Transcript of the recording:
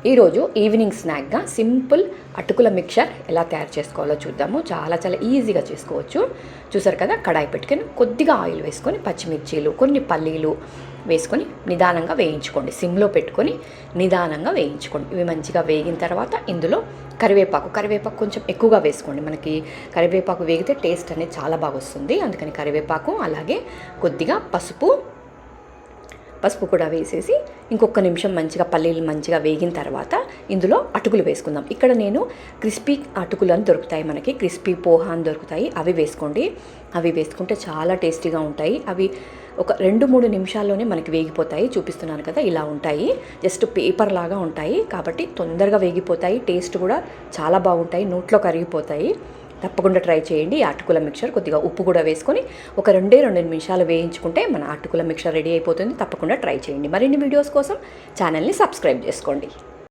ఈరోజు evening స్నాక్గా simple అటుకుల mixture ఎలా తయారు చేసుకోవాలో చూద్దాము. చాలా ఈజీగా చేసుకోవచ్చు. చూసారు కదా, కడాయి పెట్టుకొని కొద్దిగా ఆయిల్ వేసుకొని పచ్చిమిర్చీలు కొన్ని పల్లీలు వేసుకొని నిదానంగా వేయించుకోండి. సిమ్లో పెట్టుకొని నిదానంగా వేయించుకోండి. ఇవి మంచిగా వేగిన తర్వాత ఇందులో కరివేపాకు కొంచెం ఎక్కువగా వేసుకోండి. మనకి కరివేపాకు వేగితే టేస్ట్ అనేది చాలా బాగా వస్తుంది. అందుకని కరివేపాకు, అలాగే కొద్దిగా పసుపు కూడా వేసేసి ఇంకొక నిమిషం మంచిగా పల్లీలు మంచిగా వేగిన తర్వాత ఇందులో అటుకులు వేసుకుందాం. ఇక్కడ నేను క్రిస్పీ అటుకులు అని దొరుకుతాయి, మనకి క్రిస్పీ పోహా అని దొరుకుతాయి. అవి వేసుకోండి. అవి వేసుకుంటే చాలా టేస్టీగా ఉంటాయి. అవి ఒక 2-3 నిమిషాల్లోనే మనకి వేగిపోతాయి. చూపిస్తున్నాను కదా, ఇలా ఉంటాయి. జస్ట్ పేపర్ లాగా ఉంటాయి కాబట్టి తొందరగా వేగిపోతాయి. టేస్ట్ కూడా చాలా బాగుంటాయి, నోట్లో కరిగిపోతాయి. తప్పకుండా ట్రై చేయండి. ఈ అటుకుల మిక్చర్ కొద్దిగా ఉప్పు కూడా వేసుకొని ఒక 2 నిమిషాలు వేయించుకుంటే మన అటుకుల మిక్చర్ రెడీ అయిపోతుంది. తప్పకుండా ట్రై చేయండి. మరిన్ని వీడియోస్ కోసం ఛానల్ని సబ్స్క్రైబ్ చేసుకోండి.